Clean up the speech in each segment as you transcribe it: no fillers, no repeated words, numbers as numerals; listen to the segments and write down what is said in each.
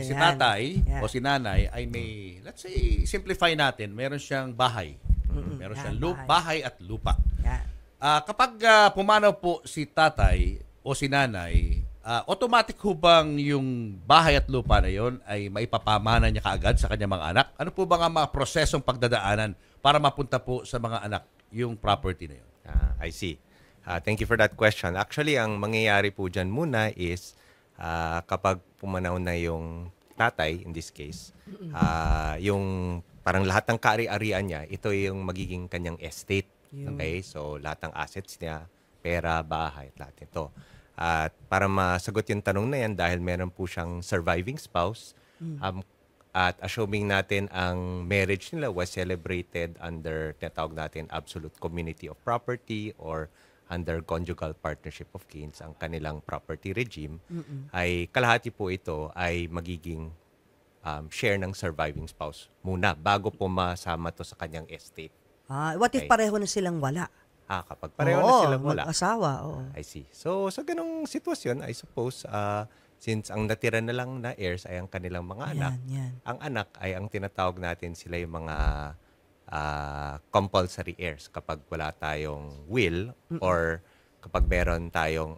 Si Yan. tatay Yan. o si nanay ay may, let's say, simplify natin, meron siyang bahay. Meron yan, siyang bahay at lupa. Yan. Kapag pumanaw po si tatay o si nanay, automatic ho bang yung bahay at lupa na yon ay maipapamana niya kaagad sa kanyang mga anak? Ano po ba nga mga prosesong pagdadaanan para mapunta po sa mga anak yung property na yun? I see. Thank you for that question. Actually, ang mangyayari po dyan muna is kapag pumanaw na yung tatay, in this case, yung parang lahat ng kaari-arian niya, ito yung magiging kanyang estate. Okay? So, lahat ng assets niya, pera, bahay, lahat ito. At para masagot yung tanong na yan, dahil meron po siyang surviving spouse, at assuming natin ang marriage nila was celebrated under, tinatawag natin, absolute community of property or under conjugal partnership of kin, ang kanilang property regime, ay kalahati po ito ay magiging share ng surviving spouse muna bago po masama to sa kanyang estate. What if pareho na silang wala? Kapag pareho na silang wala. Mag-asawa, oo. I see. So, sa ganong sitwasyon, I suppose, since ang natira na lang na heirs ay ang kanilang mga anak, ang anak ay ang tinatawag natin sila yung mga compulsory heirs kapag wala tayong will or kapag meron tayong,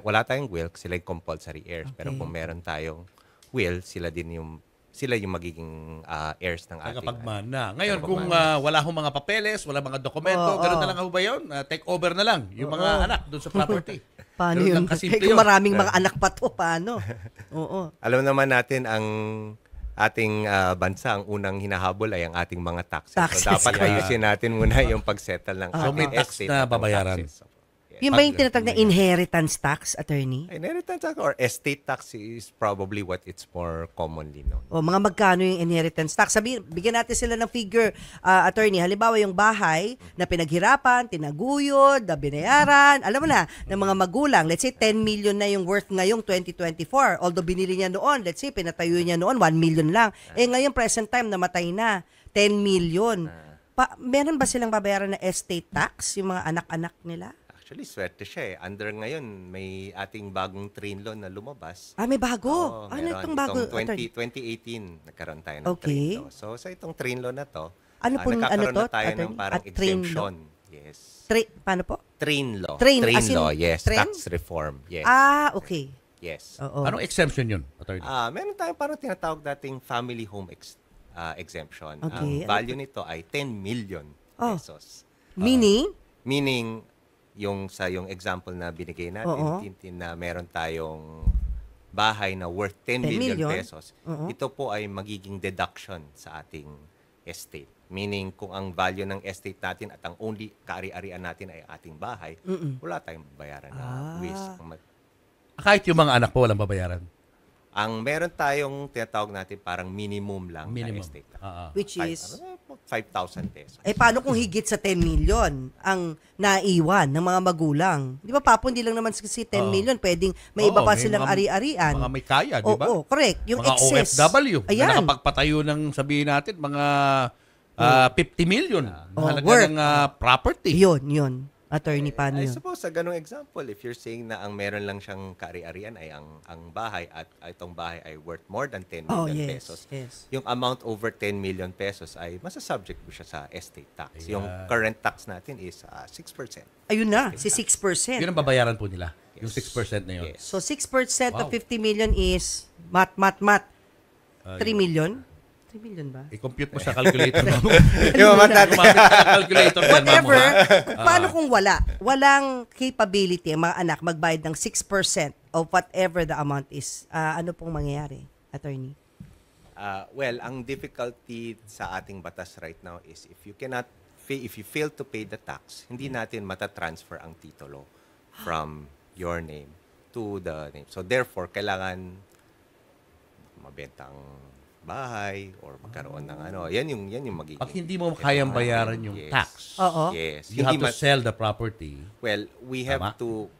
wala tayong will, sila yung compulsory heirs. Pero kung meron tayong will, sila yung magiging heirs ng ating Tagapagmana. Ngayon, kung wala hong mga papeles, wala mga dokumento, gano'n na lang ho ba yun? Take over na lang yung mga anak doon sa property. Paano yun? Kung maraming mga anak pa to, paano? Oo. Alam naman natin ang ating bansa, ang unang hinahabol ay ang ating mga taxes. So, dapat ayusin natin muna yung pag-settle ng So, may tax na babayaran. Yung ba yung tinatawag na inheritance tax, attorney? Inheritance tax or estate tax is probably what it's more commonly known. Mga magkano yung inheritance tax? Bigyan natin sila ng figure, attorney. Halimbawa yung bahay na pinaghirapan, tinaguyod, na binayaran, alam mo na, ng mga magulang. Let's say 10 million na yung worth ngayong 2024. Although binili niya noon, let's say pinatayo niya noon, 1 million lang. Ngayon present time, namatay na, 10 million. Meron ba silang babayaran na estate tax, yung mga anak-anak nila? Actually, swerte siya eh. Under ngayon, may ating bagong train law na lumabas. May bago? Ano itong bago? 2018, nagkaroon tayo ng train law. So, sa itong train law na to, nagkakaroon na tayo ng parang exemption. Yes. Paano po? Train law. Train law, yes. Tax reform, yes. Okay. Yes. Anong exemption yun, attorney? Meron tayong parang tinatawag dating family home exemption. Okay. Ang value nito ay 10 million pesos. Meaning? Meaning, yung example na binigay natin, Tintin, na meron tayong bahay na worth 10 million pesos, ito po ay magiging deduction sa ating estate. Meaning, kung ang value ng estate natin at ang only kaari-arian natin ay ating bahay, wala tayong bayaran na WIS. Kahit yung mga anak po walang babayaran? Ang meron tayong tinatawag natin parang minimum lang na estate. Which is? 5,000 pesos. Paano kung higit sa 10 million ang naiwan ng mga magulang? Di ba, Papo, hindi lang naman kasi 10 million. Pwedeng may iba pa silang ari-arian. Mga may kaya, di ba? Correct. Yung mga excess. OFW. Na nakapagpatayo ng, sabihin natin, mga 50 million. Halaga ng property. Yun. Attorney, paano I yun? suppose, sa ganung example, if you're saying na ang meron lang siyang kaari-arian ay ang bahay at itong bahay ay worth more than 10 million pesos, yung amount over 10 million pesos ay masasubject mo siya sa estate tax. Yung current tax natin is 6%. Ayun na, si 6%. Yun ang babayaran po nila, yung 6% na yun. So, 6% of 50 million is, 3 million? 3 million ba? I-compute mo sa calculator mo. Yung natin. Calculator yan, whatever. Paano kung walang capability ang mga anak magbayad ng 6% of whatever the amount is? Ano pong mangyayari, attorney? Well, ang difficulty sa ating batas right now is if you fail to pay the tax, hindi natin matatransfer ang titulo from your name to the name. So therefore, kailangan mabenta ang bahay or magkaroon ng yan yung magiging. Pag hindi mo kayang bayaran yung tax, yes. You have to sell the property. Well, we have to,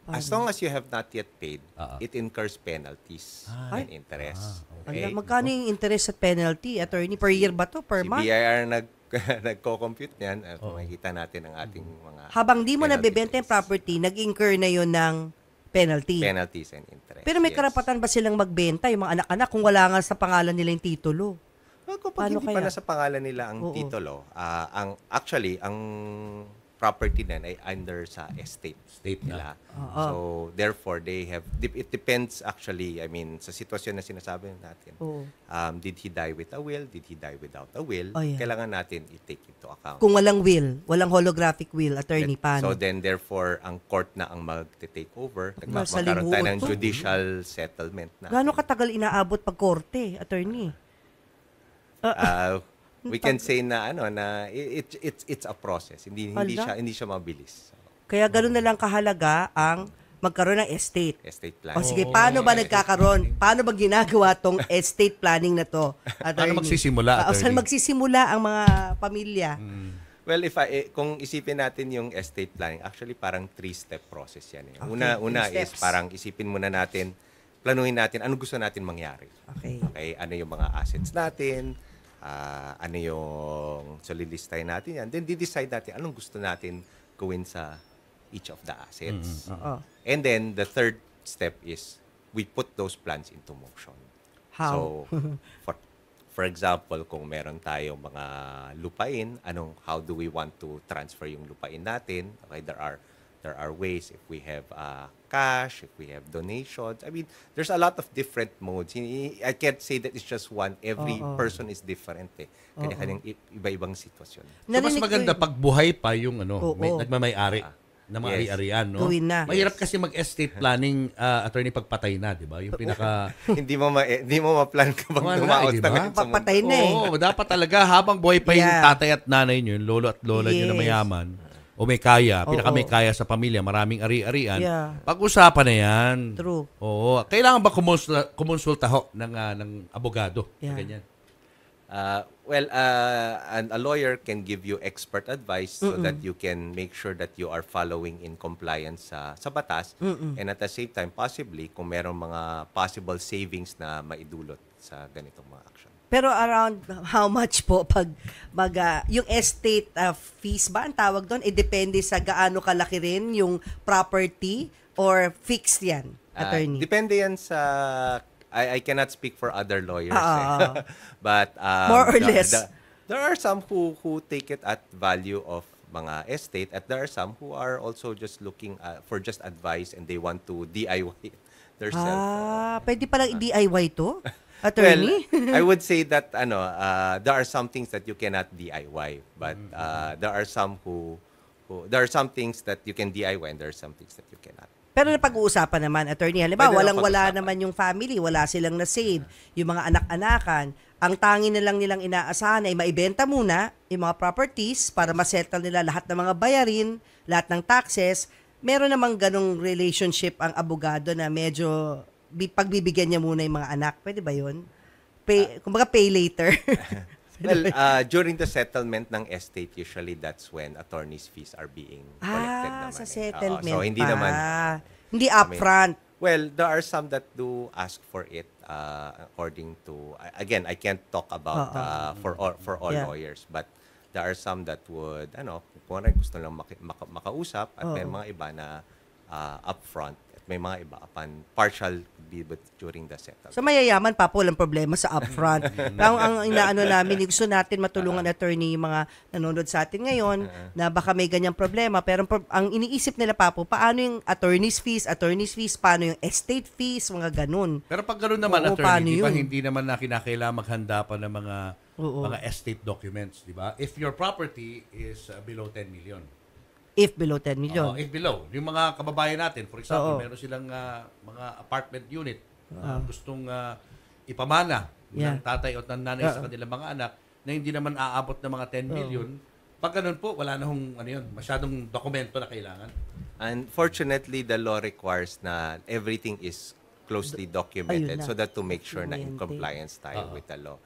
as long as you have not yet paid, it incurs penalties and interest. Okay. Magkano yung interest at penalty, attorney? Per year ba to? Per month? Si BIR nagko-compute niyan. Makikita natin ang ating mga habang di mo nabebenta yung property, nag-incur na yun ng penalties and interest. Pero may yes. karapatan ba silang magbenta, yung mga anak-anak, kung wala nga sa pangalan nila yung titulo? Well, kung Paano hindi pa kaya? nasa pangalan nila ang Oo. titulo, ang property na ay under sa estate nila. Oo. So, therefore, it depends actually, I mean, sa sitwasyon na sinasabi natin. Oo. Did he die with a will? Did he die without a will? Oh, yeah. Kailangan natin i-take into account. Kung walang will, walang holographic will, attorney, paano? So then, therefore, ang court na ang mag-take over. Nasa Magkaroon tayo ng limuot to. judicial settlement na. Gaano katagal inaabot pag korte, attorney? We can say na it's a process. Hindi Hala. siya mabilis. So, Kaya gano'n na lang kahalaga ang magkaroon ng estate. estate plan. O sige, paano ba nagkakaroon? Paano ba ginagawa tong estate planning na to? Paano magsisimula, Saan attorney? magsisimula ang mga pamilya? Well, kung isipin natin yung estate planning, actually parang 3-step process yan. Eh. Okay, Una three is steps. parang isipin muna natin, planuhin natin ano gusto natin mangyari. Okay. Okay, ano yung mga assets natin, ano yung, so lilistahin natin yan. Then, di-decide natin anong gusto natin gawin sa each of the assets. Oo. And then, the third step is, we put those plans into motion. How? So, for example, kung meron tayong mga lupain, how do we want to transfer yung lupain natin? Okay, there are ways if we have cash, if we have donations. I mean, there's a lot of different modes. I can't say that it's just one. Every person is different eh. Kanya-kanyang iba-ibang sitwasyon. So, mas Narinig ko maganda yun. pag buhay pa yung Oo. nagmamay-ari na mga Yes. ari-arian, no? Gawin na. Mahirap kasi mag-estate planning, attorney, pagpatay na, di ba? Yung pinaka... hindi mo ma-plan kapag Wala, dumaot di na ba? ngayon sa mundo. Papatay na eh. Oo, dapat talaga habang buhay pa yung Yeah. tatay at nanay nyo, yung lolo at lola nyo na Yes. mayaman, o may kaya, pinaka Oo. may kaya sa pamilya, maraming ari-arian, Yeah. pag-usapan na yan. True. Oo. Kailangan ba kumonsulta ho ng abogado? Yeah. Ganyan. A lawyer can give you expert advice so that you can make sure that you are following in compliance sa batas. And at the same time, possibly, kung merong mga possible savings na maidulot sa ganitong mga action. Pero around how much po pag yung estate fees ba ang tawag doon? Depende sa gaano kalaki rin yung property or fixed yan, attorney? Depende yan sa... I cannot speak for other lawyers. But More or less. There are some who take it at value of mga estate at there are some who are also just looking for just advice and they want to DIY themselves. Pwede palang i-DIY to? Well, Attorney? I would say that there are some things that you cannot DIY, but there are some there are some things that you can DIY and there are some things that you cannot. Pero napag-uusapan naman, attorney. Halimbawa, Pwede walang-wala napag-usapan. naman yung family, wala silang na-save. Yung mga anak-anakan, ang tangi na lang nilang inaasahan ay maibenta muna yung mga properties para masettle nila lahat ng mga bayarin, lahat ng taxes. Meron namang ganong relationship ang abogado na medyo pagbibigyan niya muna yung mga anak. Pwede ba yun? Kumbaga pay later. Well, during the settlement ng estate, usually that's when attorney's fees are being collected naman. Sa eh. settlement So, hindi pa. naman. Hindi upfront. Well, there are some that do ask for it according to, again, I can't talk about for all Yeah. lawyers, but there are some that would, kung gusto lang makausap at may mga iba na upfront at may mga iba upon partial but during the settlement. So mayayaman pa po, walang problema sa upfront. Pero ang inaano namin, gusto natin matulungan attorney yung mga nanonood sa atin ngayon na baka may ganyang problema. Pero ang iniisip nila pa po, paano yung attorney's fees, paano yung estate fees, mga ganun. Pero pag gano'n naman, Oo, paano attorney, di ba yun? hindi naman na kinakailangan maghanda pa ng Oo. mga estate documents, di ba? If your property is below 10 million. If below 10 million. If below. Yung mga kababayan natin, for example, Oo. meron silang mga apartment unit gustong ipamana Yeah. ng tatay o ng nanay sa kanilang mga anak na hindi naman aabot ng mga 10 million. Pag ganun po, wala na masyadong dokumento na kailangan. Unfortunately, the law requires na everything is closely documented Ayun na. so that to make sure na in Documented. compliance tayo with the law.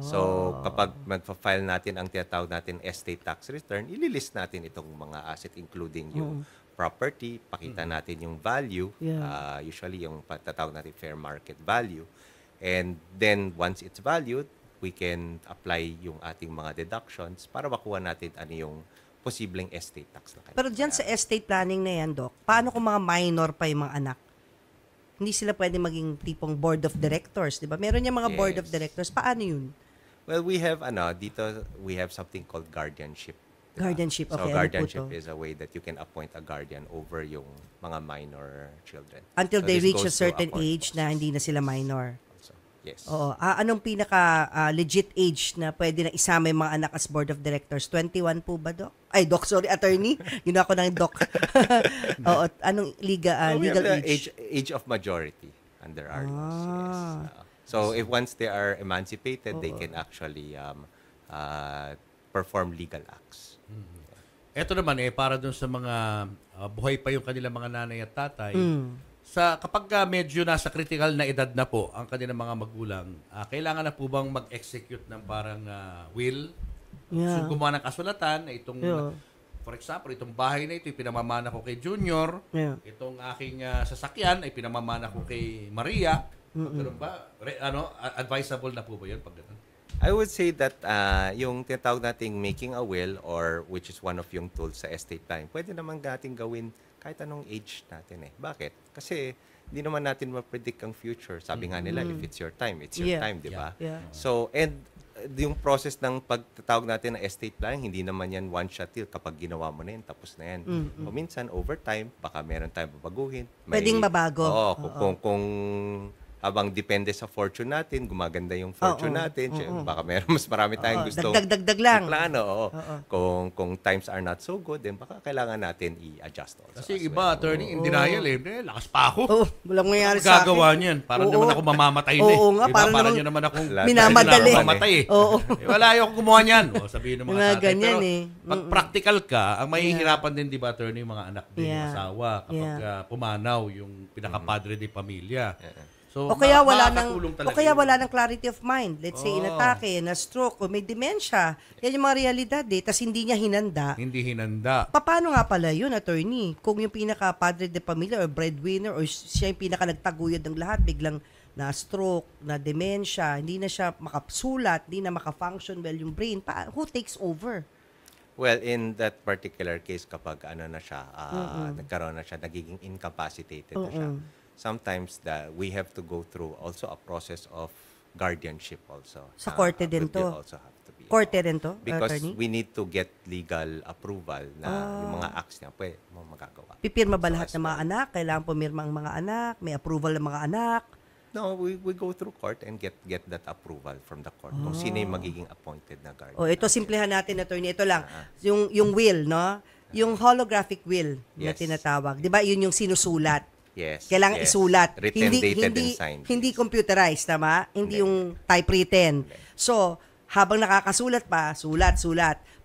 So, kapag magpa-file natin ang tinatawag natin estate tax return, ililist natin itong mga asset including yung property, pakita natin yung value, Yeah. usually yung patatawag natin fair market value. And then, once it's valued, we can apply yung ating mga deductions para makuha natin ano yung posibleng estate tax na kanya. Pero dyan sa estate planning na yan, Doc, paano kung mga minor pa yung mga anak? hindi sila pwede maging tipong board of directors, di ba? Meron yung mga board of Yes. directors. Paano yun? Well, we have dito we have something called guardianship. Guardianship, So okay. Ano po guardianship to? is a way that you can appoint a guardian over yung mga minor children. Until So they this reach a goes through certain court age na process hindi na sila minor. also. Yes. Oo. Anong pinaka legit age na pwede na isama yung mga anak as board of directors? 21 po ba, Doc? Ay, Doc, sorry, attorney. Yun ako ng Doc. Oo. Anong We have legal the age? age of majority under our laws. Yes. Ah. So if once they are emancipated, they can actually perform legal acts. Ito naman para dun sa mga buhay pa yung kanilang mga nanay at tatay. Kapag medyo nasa critical na edad na po ang kanilang mga magulang, kailangan na po bang mag-execute ng parang will? Yeah. So gumawa ng kasulatan na itong Yeah. for example, itong bahay na ito pinamamana ko kay Junior. Yeah. Itong aking sasakyan ay pinamamana ko kay Maria. Ganun ba? Advisable na po ba 'yun pag ganun? I would say that yung tinatawag nating making a will or which is one of yung tools sa estate planning, pwede naman natin gawin kahit anong age natin eh. Bakit? Kasi hindi naman natin ma-predict ang future. Sabi nga nila, if it's your time, it's your Yeah. time, di ba? Yeah. So, and yung process ng pagtatawag natin ng estate planning, hindi naman yan one shot deal. Kapag ginawa mo na yan, tapos na yan. O minsan, over time, baka meron tayong babaguhin. Pwedeng mabago. Oo, Oo. kung habang depende sa fortune natin, gumaganda yung fortune natin. Baka meron mas marami tayong gusto. Dagdag lang. Plano, oo. Kung times are not so good, then baka kailangan natin i-adjust also. Kasi as yung iba, well. attorney, in denial lakas pa ako. Oh, walang mangyayari Ano sa akin. gagawa niyan? Parang Oo. naman ako mamamatay na eh. Oo nga, Diba? parang Parang naman yun naman akong minamadali. Mamatay eh. Oo. Wala ayoko gumawa niyan. Sabihin ng mga Mga tatay. ganyan Pero eh. pag practical ka, ang mahihirapan din, di ba, attorney, yung mga anak din, yung Yeah. asawa, kapag pumanaw yung pinaka-padre de pamilya. So, O kaya wala makakatulong talaga ng yun. wala ng clarity of mind. Let's say inatake, na stroke, o may dementia. Yan yung mga realidad eh. Tapos hindi niya hinanda. Hindi hinanda. Paano nga pala yun, attorney? Kung yung pinaka-padre de pamilya or breadwinner or siya yung pinaka-nagtaguyod ng lahat, biglang na-stroke, na-dementia, hindi na siya makasulat, hindi na maka-function well yung brain, who takes over? Well, in that particular case, kapag na siya, nagkaroon na siya, nagiging incapacitated na siya. Sometimes we have to go through also a process of guardianship also. Sa korte din Would to? also have to be. Korte rin to, Because attorney? we need to get legal approval na yung mga acts niya pwede mo magagawa. Pipirma ba So, lahat as ng mga well. anak? Kailangan pumirma ang mga anak? May approval ng mga anak? No, we go through court and get that approval from the court kung sino yung magiging appointed na guardian. O ito, simplehan natin, attorney. Ito lang, yung will, no? Yung holographic will na Yes. tinatawag. Di ba? Yun yung sinusulat. Yes. Kailangan yes. isulat. Written, dated, and signed. Hindi computerized, tama? Hindi yung typewritten. So, habang nakakasulat pa, sulat.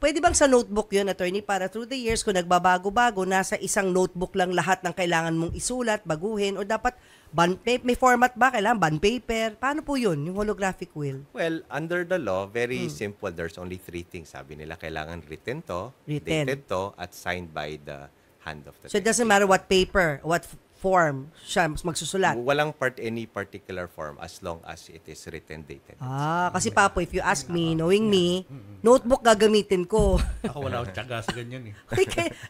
Pwede bang sa notebook yun, attorney, para through the years, kung nagbabago-bago, nasa isang notebook lang lahat ng kailangan mong isulat, baguhin, o dapat may format ba? Kailangan bond paper? Paano po yun, yung holographic will? Well, under the law, very simple. There's only 3 things. Sabi nila, kailangan written to, Written. dated to, at signed by the hand of the So, it doesn't matter what paper, what form siya magsusulat. Walang any particular form as long as it is written, dated. Kasi Papo, if you ask me, knowing me, notebook gagamitin ko. Ako wala akong tiyaga sa ganyan eh.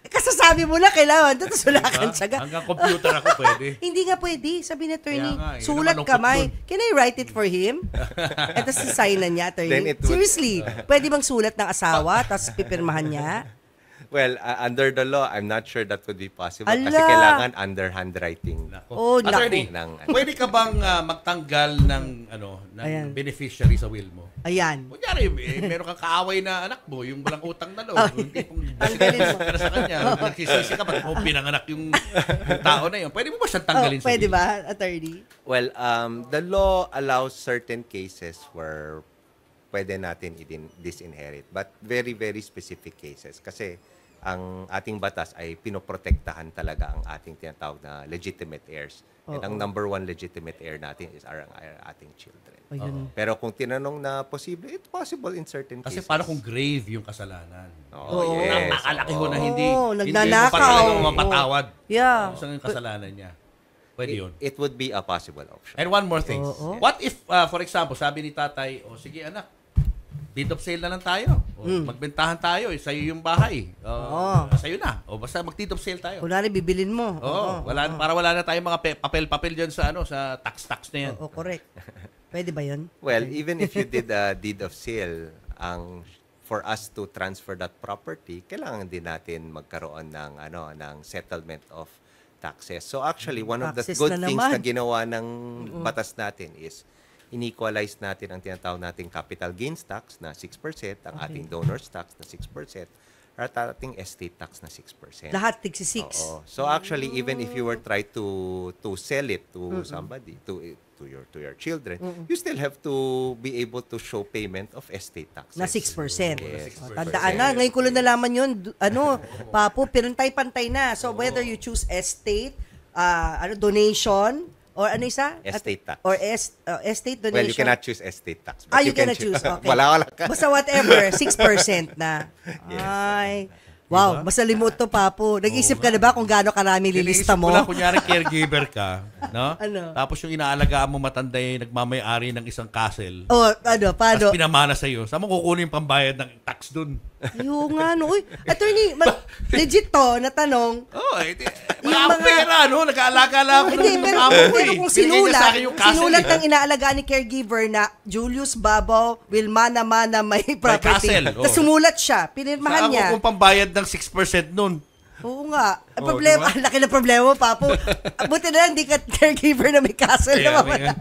Kasasabi mo na, kailangan. Tapos wala kang tsaga. Hanggang computer ako pwede. Hindi nga pwede. Sabi ni attorney, Kaya nga, yun sulat naman ang kamay. dun. Can I write it for him? At tapos sasignan niya, Then attorney. it would- Seriously, pwede bang sulat ng asawa, tapos pipirmahan niya? Well, under the law, I'm not sure that would be possible kasi Ala! kailangan under handwriting. Nako. Oh, Attorney, naku. pwede ka bang magtanggal ng Ayan. beneficiary sa will mo? Ayan. Kunyari, meron kang kaaway na anak mo, yung walang utang na loob. Hindi pong Tanggalin mo. ka na sa kanya. Nagsisisi ka, ba't mo pinanganak yung tao na yun? Pwede mo ba siyang tanggalin sa Pwede will? ba, attorney? Well, the law allows certain cases where pwede natin disinherit, but very, very specific cases. Kasi ang ating batas ay pinoprotektahan talaga ang ating tinatawag na legitimate heirs. And ang number 1 legitimate heir natin is our ating children. Ayun. Pero kung tinanong na posible, it's possible in certain Kasi cases. paano kung grave yung kasalanan? Oo, yes. Napakalaki ho na Oo, hindi nagnanakaw. mo pa talagang mapatawad. Yeah. Kung saan yung kasalanan niya. Pwede yun. It would be a possible option. And one more thing. Oo. What if, for example, sabi ni tatay, sige anak, deed of sale na lang tayo. O, magbentahan tayo. Sa'yo yung bahay. Sa'yo na. O basta mag-deed of sale tayo. Kunwari, bibilin mo. Para wala na tayong mga papel-papel dyan sa tax na yan. Correct. Pwede ba yun? Well, even if you did a deed of sale, for us to transfer that property, kailangan din natin magkaroon ng settlement of taxes. So actually, one of the Taxes good na things naman. na ginawa ng batas natin is inequalize natin ang tinatawag nating capital gains tax na 6%, ang ating donors tax na 6%, at ating estate tax na 6%. Lahat tigsi 6. Oo. So actually, even if you were try to sell it to somebody, to your children, you still have to be able to show payment of estate taxes. Na 6%. Yes. Tandaan na, ngayon ko lang nalaman yun, Papo, pinantay-pantay na. So whether you choose estate, donation, or ano isa? Estate tax. Or estate donation. Well, you cannot choose estate tax. But You cannot choose. Okay. Wala ka. Basta whatever, 6% na. Yes. Ay. Wow, basta limot to, Papo. Nag-isip ka na ba kung gaano karami lilista mo? Iniisip ko lang, kunyari caregiver ka, no? Ano? Tapos yung inaalagaan mo matanda yung nagmamay-ari ng isang castle. Paano? Tapos pinamana sa'yo. Saan mo kukunin yung pambayad ng tax dun? Yung nga, no. Uy, attorney, legit to, na tanong. Mga pera, no? Nag-aalaga lang ako Hindi, ng pero, amo ko pero eh. kung Binigay niya sa akin yung castle, sinulat eh. ng inaalagaan ni caregiver na Julius Babaw will mana-mana may property. castle, oo. Tapos sumulat siya, pinirmahan Saan niya. ko kung pambayad ng 6% nun? Oo nga. Ang Oo, problema, diba? laki na problema, Papo. Buti na lang, hindi ka caregiver na may castle Kaya, na mawala.